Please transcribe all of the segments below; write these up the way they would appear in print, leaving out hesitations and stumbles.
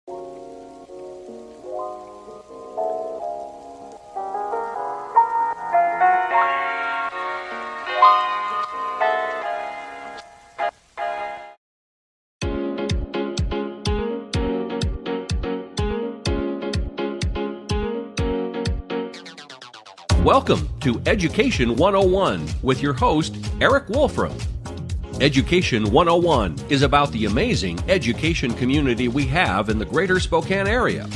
Welcome to Education 101 with your host, Eric Wolfram. Education 101 is about the amazing education community we have in the greater Spokane area.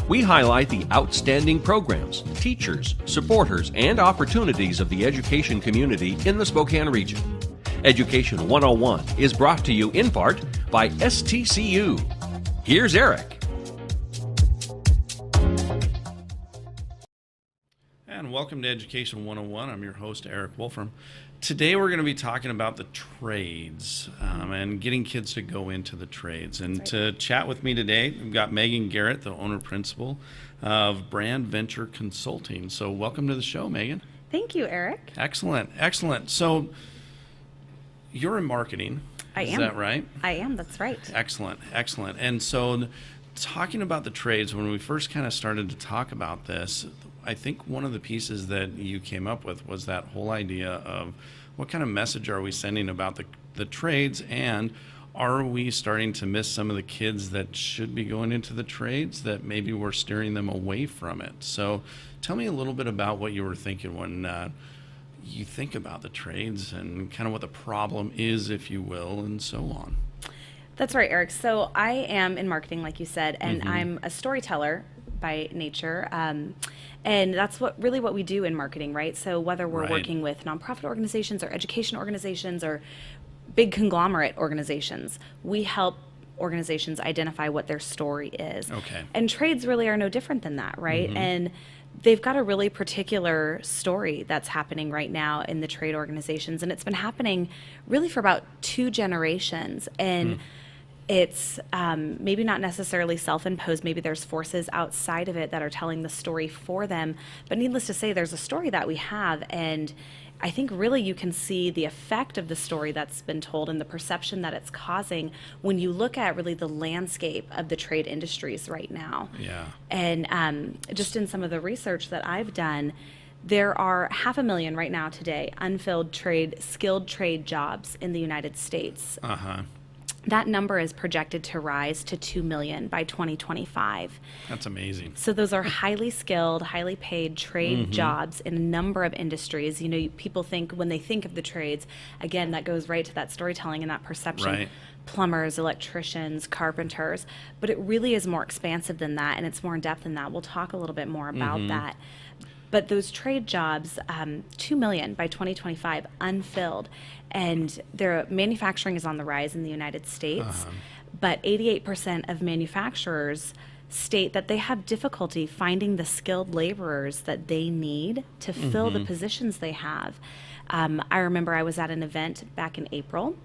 We highlight the outstanding programs, teachers, supporters, and opportunities of the education community in the Spokane region. Education 101 is brought to you in part by STCU. Here's Eric. And welcome to Education 101. I'm your host, Eric Wolfram. Today we're going to be talking about the trades and getting kids to go into the trades. And to chat with me today, we've got Megan Garrett, the owner-principal of Brand Venture Consulting. So welcome to the show, Megan. Thank you, Eric. Excellent, excellent. So you're in marketing. I am. Is that right? I am, that's right. Excellent, excellent. And so talking about the trades, when we first kind of started to talk about this, I think one of the pieces that you came up with was that whole idea of what kind of message are we sending about the trades, and are we starting to miss some of the kids that should be going into the trades that maybe we're steering them away from it? So tell me a little bit about what you were thinking when you think about the trades and kind of what the problem is, if you will, and so on. That's right, Eric. So I am in marketing, like you said, and I'm a storyteller by nature. And that's what we do in marketing, right? So whether we're working with nonprofit organizations or education organizations or big conglomerate organizations, we help organizations identify what their story is. Okay. And trades really are no different than that, right? And they've got a really particular story that's happening right now in the trade organizations, and it's been happening really for about 2 generations. And it's maybe not necessarily self-imposed. Maybe there's forces outside of it that are telling the story for them. But needless to say, there's a story that we have. And I think really you can see the effect of the story that's been told and the perception that it's causing when you look at really the landscape of the trade industries right now. Yeah. And just in some of the research that I've done, there are 500,000 right now today unfilled skilled trade jobs in the United States. That number is projected to rise to 2 million by 2025. That's amazing. So those are highly skilled, highly paid trade jobs in a number of industries. You know, people think, when they think of the trades, again, that goes right to that storytelling and that perception. Right. Plumbers, electricians, carpenters, but it really is more expansive than that, and it's more in depth than that. We'll talk a little bit more about that. But those trade jobs, 2 million by 2025, unfilled. And their manufacturing is on the rise in the United States. But 88% of manufacturers state that they have difficulty finding the skilled laborers that they need to fill the positions they have. I remember I was at an event back in April,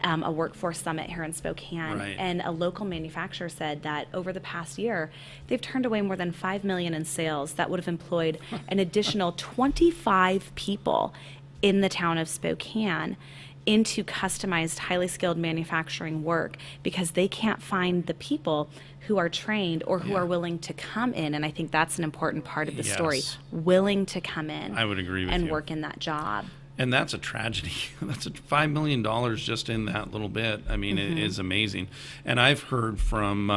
a workforce summit here in Spokane, and a local manufacturer said that over the past year, they've turned away more than $5 million in sales that would have employed an additional 25 people in the town of Spokane into customized, highly skilled manufacturing work because they can't find the people who are trained or who are willing to come in. And I think that's an important part of the story, willing to come in. I would agree with and you. work in that job. And that's a tragedy. That's $5 million just in that little bit. I mean, it is amazing. And I've heard from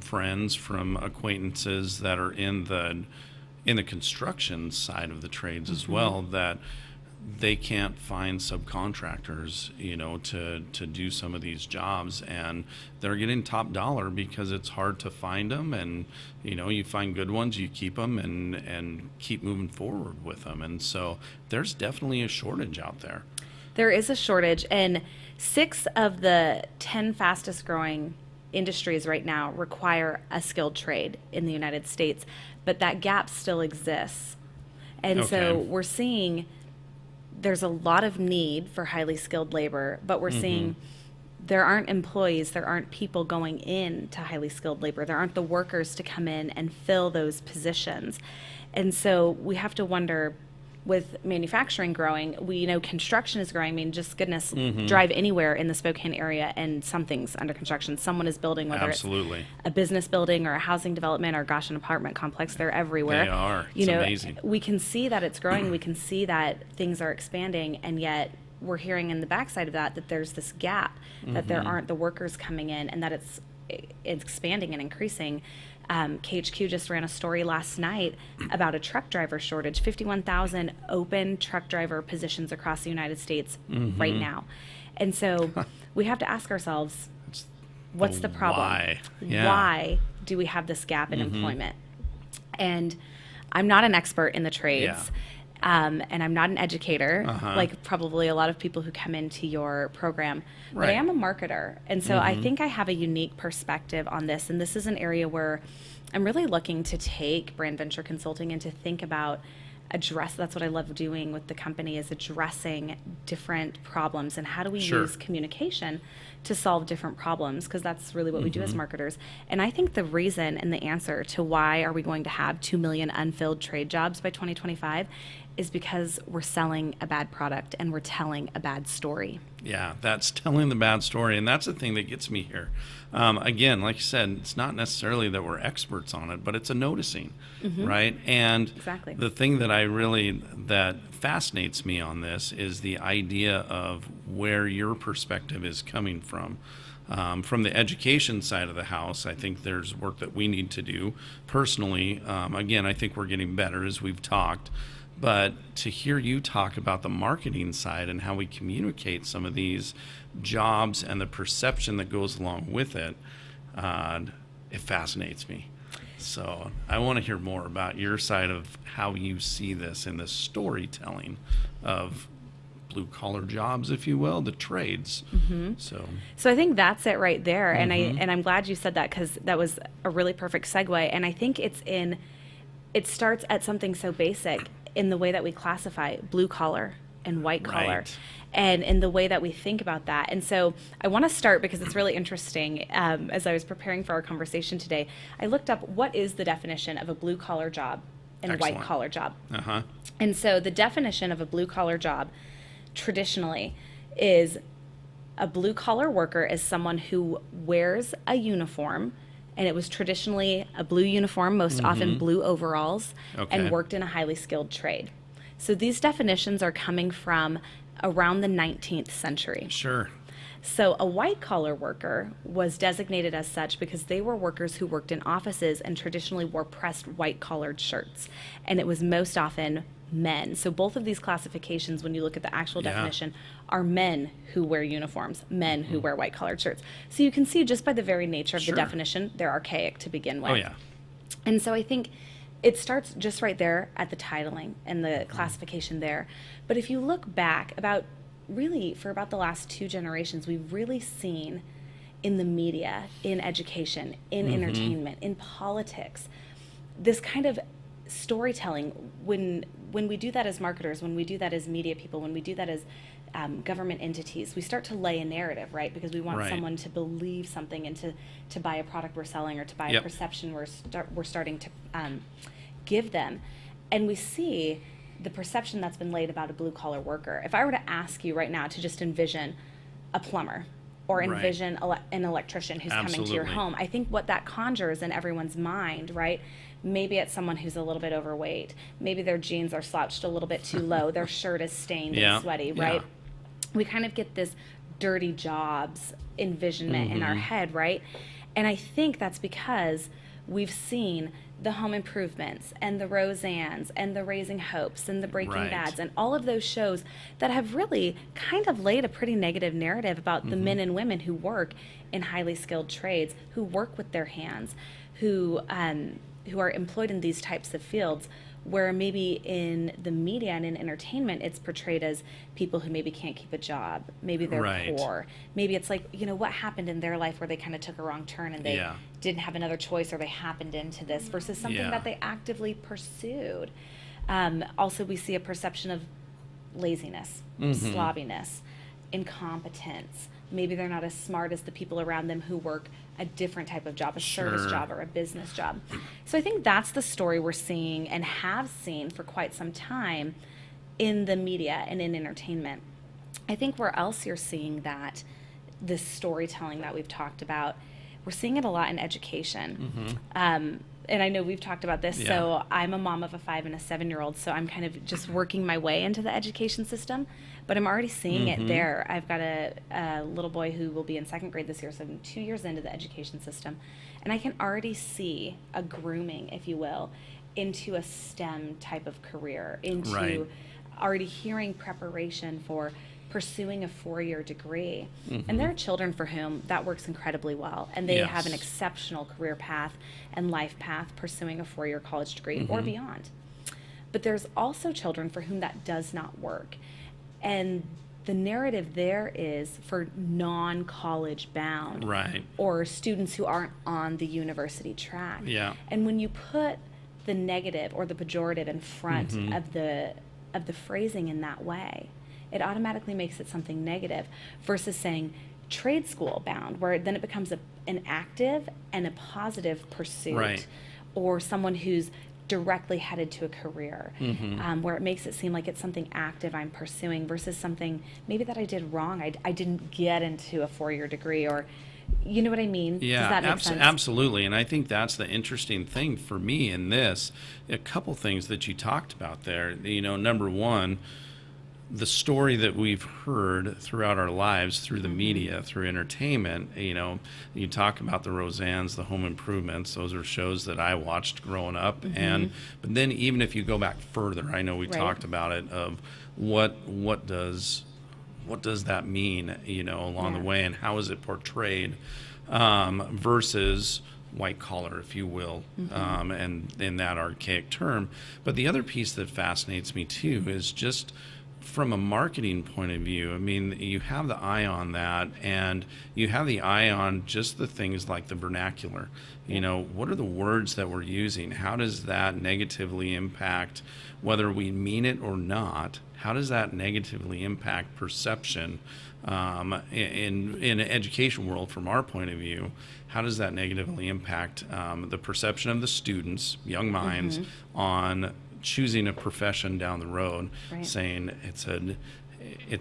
friends, from acquaintances that are in the construction side of the trades as well, that they can't find subcontractors, you know, to do some of these jobs, and they're getting top dollar because it's hard to find them. And you know, you find good ones, you keep them, and keep moving forward with them. And so there's definitely a shortage out there. There is a shortage, and 6 of the 10 fastest growing industries right now require a skilled trade in the United States, but that gap still exists. And so we're seeing there's a lot of need for highly skilled labor, but we're seeing there aren't employees, there aren't people going in to highly skilled labor. There aren't the workers to come in and fill those positions. And so we have to wonder, with manufacturing growing, we know construction is growing. I mean, just goodness, drive anywhere in the Spokane area and something's under construction. Someone is building, whether Absolutely. it's a business building or a housing development or, gosh, an apartment complex. They're everywhere. They are. It's amazing. We can see that it's growing. We can see that things are expanding, and yet we're hearing in the backside of that there's this gap, that there aren't the workers coming in, and that it's expanding and increasing. KHQ just ran a story last night about a truck driver shortage, 51,000 open truck driver positions across the United States right now. And so we have to ask ourselves, what's the problem? Why? Yeah. Why do we have this gap in employment? And I'm not an expert in the trades. Yeah. And I'm not an educator, like probably a lot of people who come into your program, but I Right. am a marketer. And so I think I have a unique perspective on this. And this is an area where I'm really looking to take brand venture consulting and to think about that's what I love doing with the company, is addressing different problems and how do we Sure. use communication to solve different problems, because that's really what we do as marketers. And I think the reason and the answer to why are we going to have 2 million unfilled trade jobs by 2025 is because we're selling a bad product and we're telling a bad story. Yeah, that's telling the bad story, and that's the thing that gets me here. Again, like you said, it's not necessarily that we're experts on it, but it's a noticing, right? And Exactly. the thing that fascinates me on this is the idea of where your perspective is coming from. From the education side of the house, I think there's work that we need to do. Personally, again, I think we're getting better as we've talked. But to hear you talk about the marketing side and how we communicate some of these jobs and the perception that goes along with it, it fascinates me. So I want to hear more about your side of how you see this in the storytelling of blue-collar jobs, if you will, the trades. So I think that's it right there. And I'm glad you said that, because that was a really perfect segue. And I think it starts at something so basic in the way that we classify blue collar and white collar, Right. and in the way that we think about that. And so I want to start, because it's really interesting. As I was preparing for our conversation today, I looked up what is the definition of a blue collar job and a white Excellent. collar job. Uh-huh. And so the definition of a blue collar job traditionally is a blue collar worker is someone who wears a uniform, and it was traditionally a blue uniform, most often blue overalls, Okay. and worked in a highly skilled trade. So these definitions are coming from around the 19th century. Sure. So a white collar worker was designated as such because they were workers who worked in offices and traditionally wore pressed white collared shirts. And it was most often men. So both of these classifications, when you look at the actual Yeah. definition, are men who wear uniforms, men who wear white collared shirts. So you can see just by the very nature of Sure. the definition, they're archaic to begin with. Oh, yeah. And so I think it starts just right there at the titling and the classification there. But if you look back for about the last 2 generations, we've really seen in the media, in education, in entertainment, in politics, this kind of storytelling. When we do that as marketers, when we do that as media people, when we do that as government entities, we start to lay a narrative, right? Because we want Right. someone to believe something and to buy a product we're selling, or to buy Yep. a perception we're starting to give them. And we see the perception that's been laid about a blue collar worker. If I were to ask you right now to just envision a plumber or Right. envision an electrician who's coming to your Absolutely. home, I think what that conjures in everyone's mind, right? Maybe it's someone who's a little bit overweight. Maybe their jeans are slouched a little bit too low. Their shirt is stained Yeah. and sweaty, Yeah. right? We kind of get this dirty jobs envisionment in our head, right? And I think that's because we've seen the Home Improvements and the Roseannes and the Raising Hopes and the Breaking Right. Bads and all of those shows that have really kind of laid a pretty negative narrative about the men and women who work in highly skilled trades, who work with their hands, who are employed in these types of fields, where maybe in the media and in entertainment, it's portrayed as people who maybe can't keep a job. Maybe they're Right. poor. Maybe it's like, what happened in their life where they kind of took a wrong turn and they Yeah. didn't have another choice, or they happened into this, versus something Yeah. that they actively pursued. Also, we see a perception of laziness, slobbiness, incompetence. Maybe they're not as smart as the people around them who work a different type of job, a service Sure. job or a business job. So I think that's the story we're seeing and have seen for quite some time in the media and in entertainment. I think where else you're seeing that, this storytelling that we've talked about, we're seeing it a lot in education. And I know we've talked about this, so I'm a mom of a 5 and a 7-year-old, so I'm kind of just working my way into the education system, but I'm already seeing it there. I've got a little boy who will be in 2nd grade this year, so I'm 2 years into the education system, and I can already see a grooming, if you will, into a STEM type of career, into already hearing preparation for pursuing a 4-year degree. And there are children for whom that works incredibly well, and they have an exceptional career path and life path pursuing a 4-year college degree or beyond. But there's also children for whom that does not work. And the narrative there is for non-college bound or students who aren't on the university track. And when you put the negative or the pejorative in front of the phrasing in that way, it automatically makes it something negative versus saying trade school bound, where then it becomes an active and a positive pursuit, or someone who's directly headed to a career, where it makes it seem like it's something active I'm pursuing versus something maybe that I did wrong. I didn't get into a 4-year degrry, or you know what I mean? Yeah, does that make sense? Absolutely. And I think that's the interesting thing for me in this. A couple things that you talked about there. You know, number one, the story that we've heard throughout our lives, through the media, through entertainment, you know, you talk about the Roseannes, the Home Improvements, those are shows that I watched growing up. But then even if you go back further, I know we talked about it, of what does that mean, you know, along the way, and how is it portrayed versus white collar, if you will, and in that archaic term. But the other piece that fascinates me too is just from a marketing point of view. I mean, you have the eye on that, and you have the eye on just the things like the vernacular. You know, what are the words that we're using? How does that negatively impact, whether we mean it or not? How does that negatively impact perception in an education world from our point of view? How does that negatively impact the perception of the students, young minds, on choosing a profession down the road, saying it's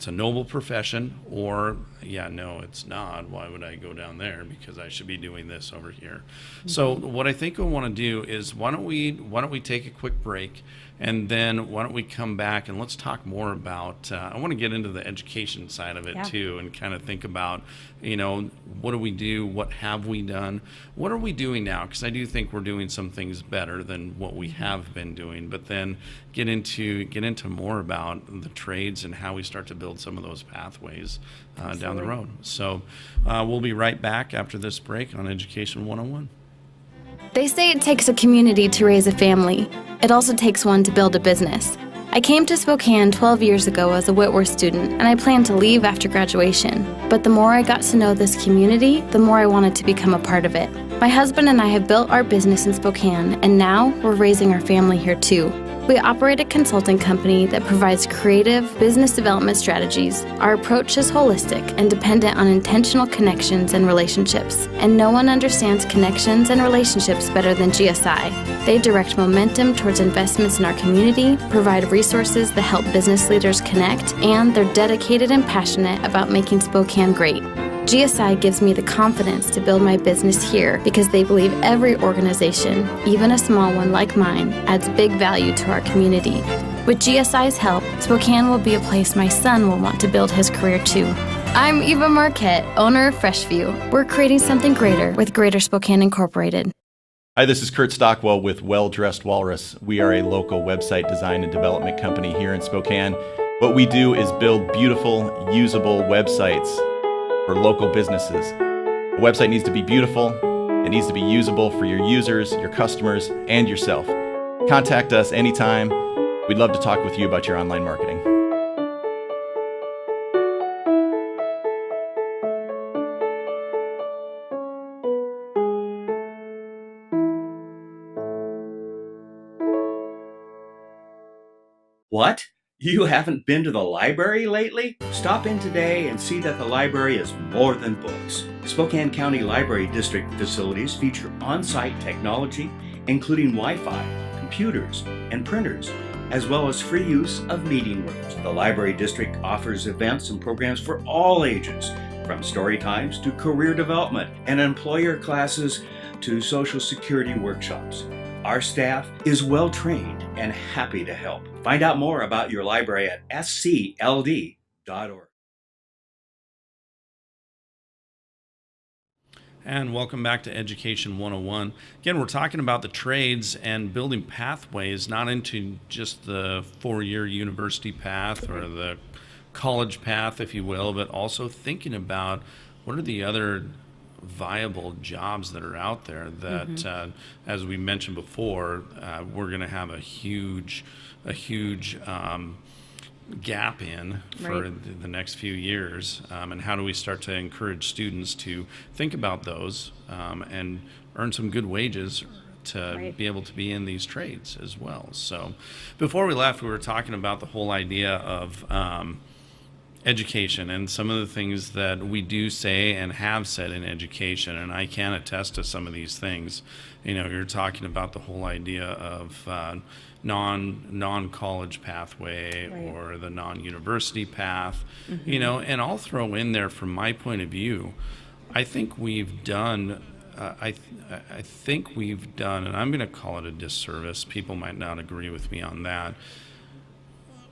a noble profession, or no, it's not. Why would I go down there? Because I should be doing this over here. So what I think I want to do is why don't we take a quick break, and then why don't we come back and let's talk more about, I want to get into the education side of it too, and kind of think about, you know, what do we do? What have we done? What are we doing now? Because I do think we're doing some things better than what we have been doing, but then get into more about the trades and how we start to build some of those pathways down the road. So we'll be right back after this break on Education 101. They say it takes a community to raise a family. It also takes one to build a business. I came to Spokane 12 years ago as a Whitworth student, and I planned to leave after graduation. But the more I got to know this community, the more I wanted to become a part of it. My husband and I have built our business in Spokane, and now we're raising our family here too. We operate a consulting company that provides creative business development strategies. Our approach is holistic and dependent on intentional connections and relationships. And no one understands connections and relationships better than GSI. They direct momentum towards investments in our community, provide resources that help business leaders connect, and they're dedicated and passionate about making Spokane great. GSI gives me the confidence to build my business here because they believe every organization, even a small one like mine, adds big value to our community. With GSI's help, Spokane will be a place my son will want to build his career too. I'm Eva Marquette, owner of Freshview. We're creating something greater with Greater Spokane Incorporated. Hi, this is Kurt Stockwell with Well Dressed Walrus. We are a local website design and development company here in Spokane. What we do is build beautiful, usable websites for local businesses. A website needs to be beautiful, it needs to be usable for your users, your customers, and yourself. Contact us anytime. We'd love to talk with you about your online marketing. What? You haven't been to the library lately? Stop in today and see that the library is more than books. Spokane County Library District facilities feature on-site technology, including Wi-Fi, computers, and printers. as well as free use of meeting rooms. The Library District offers events and programs for all ages, from story times to career development and employer classes to Social Security workshops. Our staff is well trained and happy to help. Find out more about your library at scld.org. And welcome back to Education 101. Again, we're talking about the trades and building pathways, not into just the four-year university path or the college path, if you will, but also thinking about what are the other viable jobs that are out there that, as we mentioned before, we're going to have a huge gap in for the next few years, and how do we start to encourage students to think about those and earn some good wages to be able to be in these trades as well. So before we left, we were talking about the whole idea of education and some of the things that we do say and have said in education, and I can attest to some of these things. You know, you're talking about the whole idea of non-college pathway or the non-university path, you know, and I'll throw in there from my point of view, I think we've done, I think we've done, and I'm going to call it a disservice. People might not agree with me on that.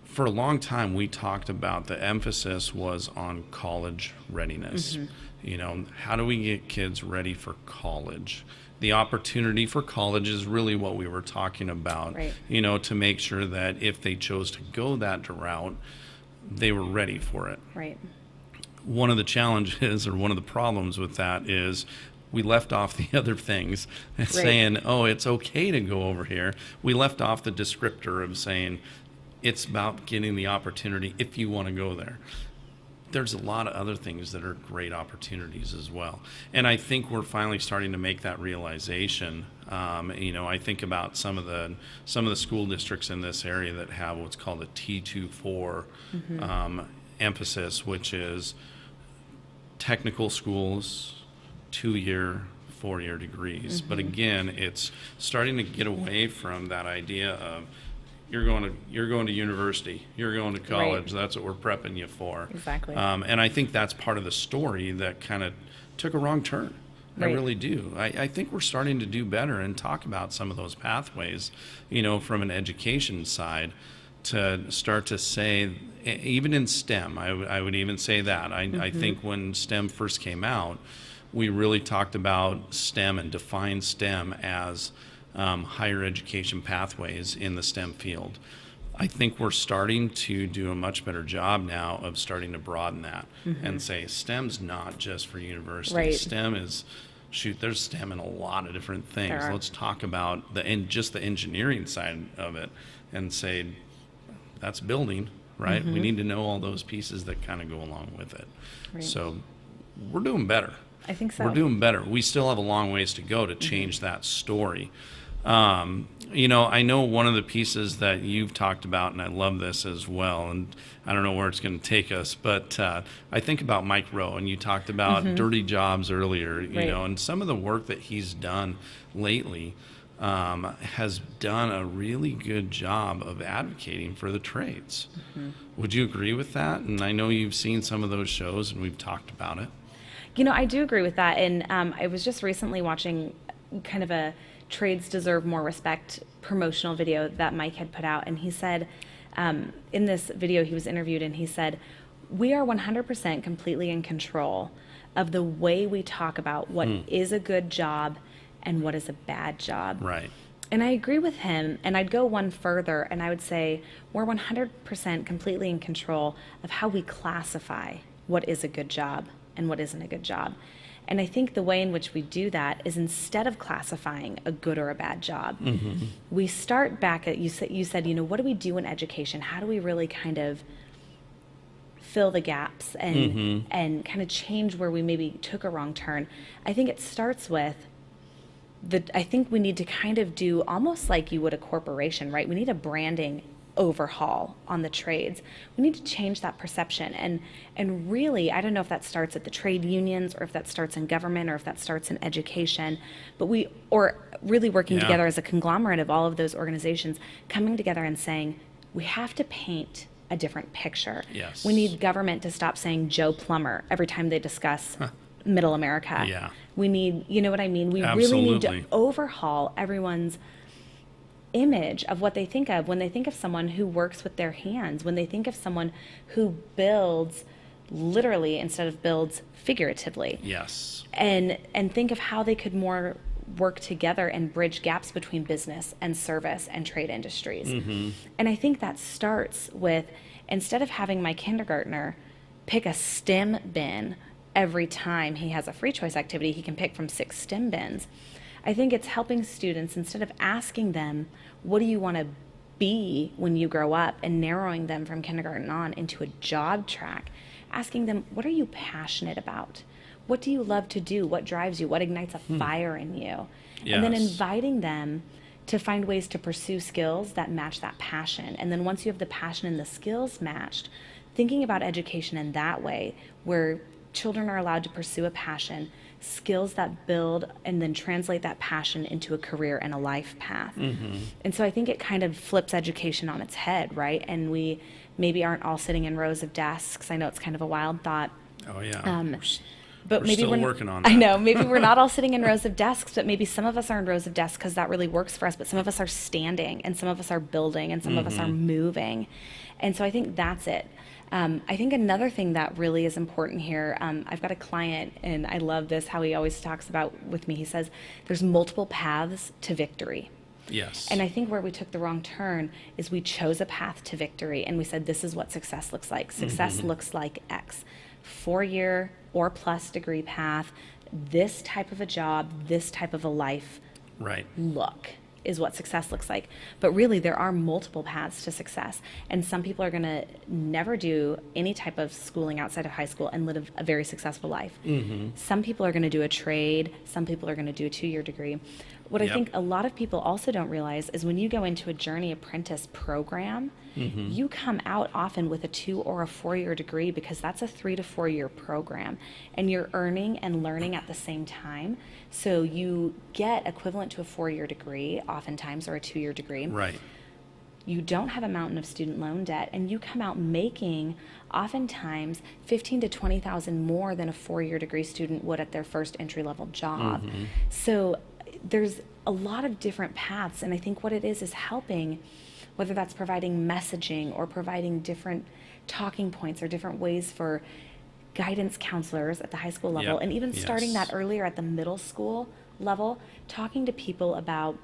For a long time, we talked about the emphasis was on college readiness. You know, how do we get kids ready for college? The opportunity for college is really what we were talking about, you know, to make sure that if they chose to go that route, they were ready for it. One of the challenges or one of the problems with that is we left off the other things and saying, oh, it's okay to go over here. We left off the descriptor of saying it's about getting the opportunity if you want to go there. There's a lot of other things that are great opportunities as well. And I think we're finally starting to make that realization. You know, I think about some of the school districts in this area that have what's called a T24 emphasis, which is technical schools, 2-year, 4-year degrees. But again, it's starting to get away from that idea of you're going to university, you're going to college. That's what we're prepping you for. And I think that's part of the story that kind of took a wrong turn. I really do. I think we're starting to do better and talk about some of those pathways, you know, from an education side, to start to say, even in STEM, I would even say that. I think when STEM first came out, we really talked about STEM and defined STEM as higher education pathways in the STEM field. I think we're starting to do a much better job now of starting to broaden that and say STEM's not just for university. STEM is, there's STEM in a lot of different things. Let's talk about just the engineering side of it and say that's building, right? We need to know all those pieces that kind of go along with it. So we're doing better. I think so. We're doing better. We still have a long ways to go to change that story. You know, I know one of the pieces that you've talked about, and I love this as well, and I don't know where it's going to take us, but I think about Mike Rowe, and you talked about dirty jobs earlier, you know, and some of the work that he's done lately has done a really good job of advocating for the trades. Would you agree with that? And I know you've seen some of those shows, and we've talked about it. You know, I do agree with that, and I was just recently watching kind of a Trades Deserve More Respect promotional video that Mike had put out, and he said, in this video he was interviewed, and he said, we are 100% completely in control of the way we talk about what is a good job and what is a bad job. And I agree with him, and I'd go one further, and I would say we're 100% completely in control of how we classify what is a good job and what isn't a good job. And I think the way in which we do that is, instead of classifying a good or a bad job, we start back at, you said, you know, what do we do in education? How do we really kind of fill the gaps and kind of change where we maybe took a wrong turn? I think it starts with I think we need to kind of do almost like you would a corporation, right? We need a branding overhaul on the trades. We need to change that perception, and really, I don't know if that starts at the trade unions or if that starts in government or if that starts in education, but really working together as a conglomerate of all of those organizations, coming together and saying, we have to paint a different picture. Yes. We need government to stop saying Joe Plumber every time they discuss middle America. Yeah. We need, you know what I mean? We Absolutely. really need to overhaul everyone's image of what they think of when they think of someone who works with their hands, when they think of someone who builds literally instead of builds figuratively. Yes. And think of how they could more work together and bridge gaps between business and service and trade industries. And I think that starts with, instead of having my kindergartner pick a STEM bin every time he has a free choice activity, he can pick from 6 STEM bins. I think it's helping students, instead of asking them, what do you want to be when you grow up, and narrowing them from kindergarten on into a job track, asking them, what are you passionate about? What do you love to do? What drives you? What ignites a fire in you? And then Yes. inviting them to find ways to pursue skills that match that passion. And then once you have the passion and the skills matched, thinking about education in that way, where children are allowed to pursue a passion, skills that build and then translate that passion into a career and a life path. And so I think it kind of flips education on its head, right? And we maybe aren't all sitting in rows of desks. I know it's kind of a wild thought. Oh yeah. But We're maybe still we're working on I that. know, maybe we're not all sitting in rows of desks, but maybe some of us are in rows of desks because that really works for us, but some of us are standing, and some of us are building, and some of us are moving. And so I think that's it. I think another thing that really is important here, I've got a client, and I love this, how he always talks about with me. He says, there's multiple paths to victory. Yes. And I think where we took the wrong turn is we chose a path to victory, and we said, this is what success looks like. Success looks like X. 4-year or plus degree path, this type of a job, this type of a life Right. look is what success looks like. But really, there are multiple paths to success. And some people are going to never do any type of schooling outside of high school and live a very successful life. Some people are going to do a trade. Some people are going to do a 2-year degree. What I Yep. think a lot of people also don't realize is when you go into a Journey Apprentice program, you come out often with a 2 or a 4-year degree, because that's a 3 to 4 year program, and you're earning and learning at the same time. So you get equivalent to a 4-year degree oftentimes, or a 2-year degree. Right. You don't have a mountain of student loan debt, and you come out making oftentimes 15 to 20,000 more than a 4-year degree student would at their first entry level job. So there's a lot of different paths, and I think what it is helping, whether that's providing messaging or providing different talking points or different ways for guidance counselors at the high school level, Yep. and even starting Yes. that earlier at the middle school level, talking to people about,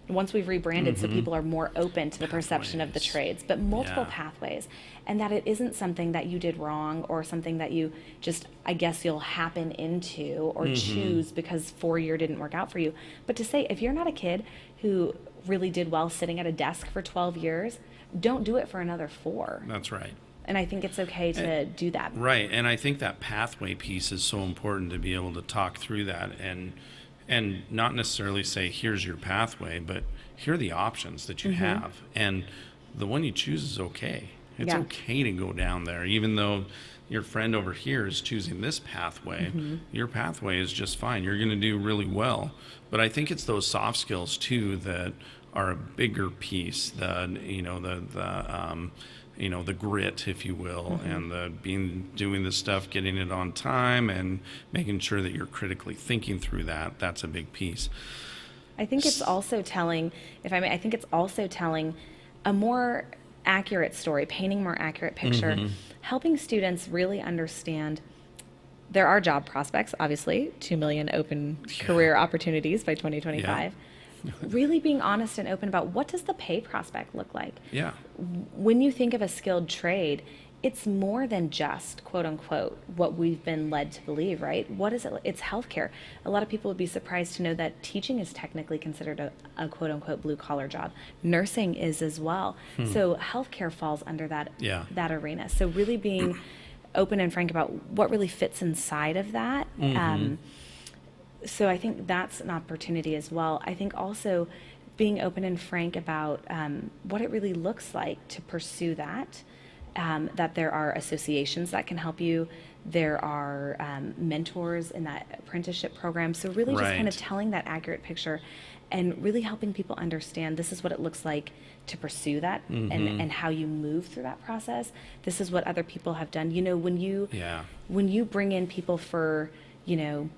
once we've rebranded so people are more open to the perception of the Pathways. trades, but multiple Yeah. pathways, and that it isn't something that you did wrong or something that you just, I guess, you'll happen into or choose because 4-year didn't work out for you. But to say, if you're not a kid who really did well sitting at a desk for 12 years, don't do it for another 4. That's right. And I think it's okay to do that. Right. And I think that pathway piece is so important, to be able to talk through that and not necessarily say, here's your pathway, but here are the options that you have. And the one you choose is okay. It's Yeah. okay to go down there, even though your friend over here is choosing this pathway. Your pathway is just fine. You're going to do really well. But I think it's those soft skills too that are a bigger piece. The grit, if you will, and the doing the stuff, getting it on time, and making sure that you're critically thinking through that. That's a big piece. I think it's also telling, if I may, I think it's also telling a more accurate story, painting a more accurate picture, helping students really understand there are job prospects, obviously, 2 million open career opportunities by 2025. Really being honest and open about, what does the pay prospect look like? Yeah. When you think of a skilled trade, it's more than just, quote unquote, what we've been led to believe, right? What is it? It's healthcare. A lot of people would be surprised to know that teaching is technically considered a quote unquote blue collar job. Nursing is as well. So healthcare falls under that arena. So really being open and frank about what really fits inside of that. So I think that's an opportunity as well. I think also being open and frank about what it really looks like to pursue that. That there are associations that can help you. There are mentors in that apprenticeship program. So really just kind of telling that accurate picture and really helping people understand this is what it looks like to pursue that and how you move through that process. This is what other people have done. You know, when you bring in people for, you know,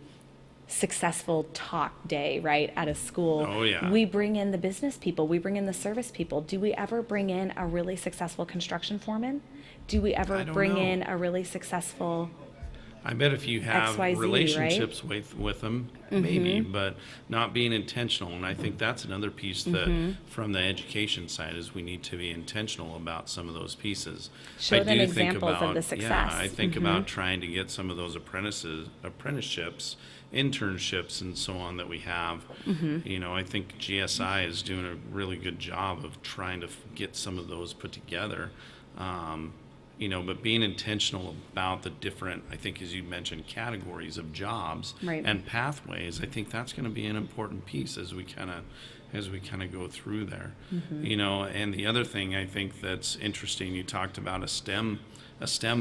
successful talk day, right, at a school, we bring in the business people, we bring in the service people. Do we ever bring in a really successful construction foreman? Do we ever bring in a really successful I bet if you have XYZ, relationships right? with them, maybe, but not being intentional. And I think that's another piece that from the education side is we need to be intentional about some of those pieces. Show them examples of the success. Yeah, I think about trying to get some of those apprenticeships, internships, and so on that we have. You know, I think GSI is doing a really good job of trying to get some of those put together. You know, but being intentional about the different, I think, as you mentioned, categories of jobs and pathways, I think that's going to be an important piece as we kind of go through there. You know, and the other thing I think that's interesting, you talked about a STEM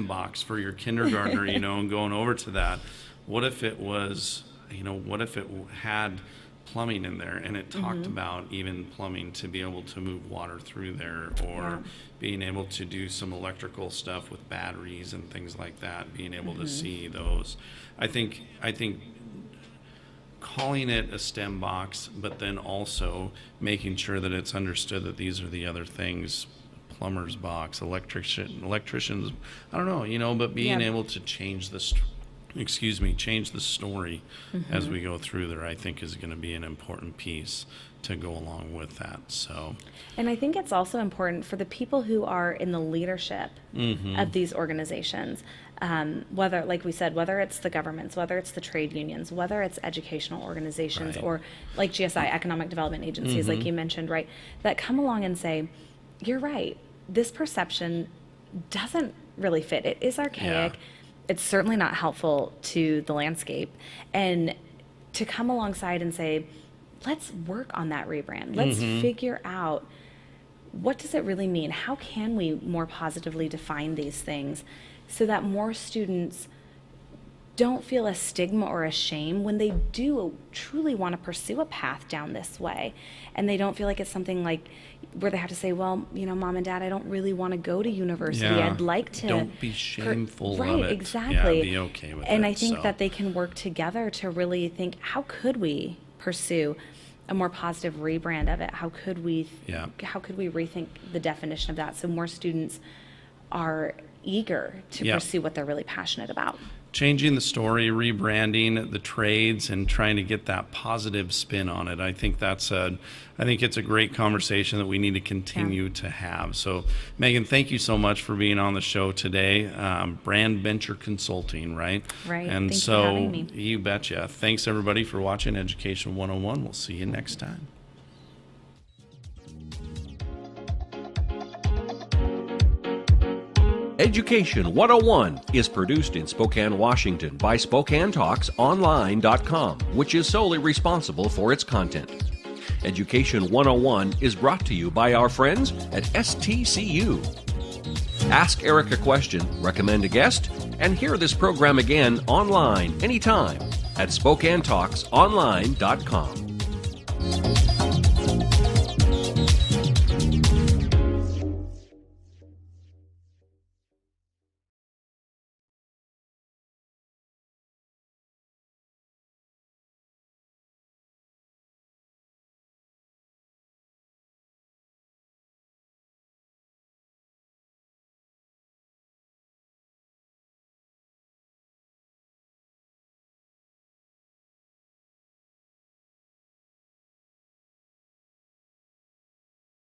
box for your kindergartner, you know, and going over to that. What if it was, you know, what if it had plumbing in there and it talked about even plumbing to be able to move water through there, or being able to do some electrical stuff with batteries and things like that, being able to see those. I think calling it a STEM box, but then also making sure that it's understood that these are the other things, plumber's box, electricians, I don't know, you know, but being able to change the story as we go through there, I think is going to be an important piece to go along with that. So, and I think it's also important for the people who are in the leadership of these organizations, whether, like we said, whether it's the governments, whether it's the trade unions, whether it's educational organizations, or like GSI, economic development agencies, like you mentioned, right, that come along and say, you're right, this perception doesn't really fit. It is archaic. It's certainly not helpful to the landscape. And to come alongside and say, let's work on that rebrand. Let's figure out, what does it really mean? How can we more positively define these things so that more students don't feel a stigma or a shame when they do truly want to pursue a path down this way, and they don't feel like it's something like where they have to say, well, you know, Mom and Dad, I don't really want to go to university. I'd like to. Don't be shameful of it. Right, exactly. Yeah, be okay with it. And I think that they can work together to really think, how could we pursue a more positive rebrand of it? How could we rethink the definition of that so more students are eager to pursue what they're really passionate about? Changing the story, rebranding the trades, and trying to get that positive spin on it. I think it's a great conversation that we need to continue to have. So, Megan, thank you so much for being on the show today. Brand Venture Consulting, right? Right. And Thanks so, for having me. You betcha. Thanks everybody for watching Education 101. We'll see you next time. Education 101 is produced in Spokane, Washington by SpokaneTalksOnline.com, which is solely responsible for its content. Education 101 is brought to you by our friends at STCU. Ask Eric a question, recommend a guest, and hear this program again online anytime at SpokaneTalksOnline.com.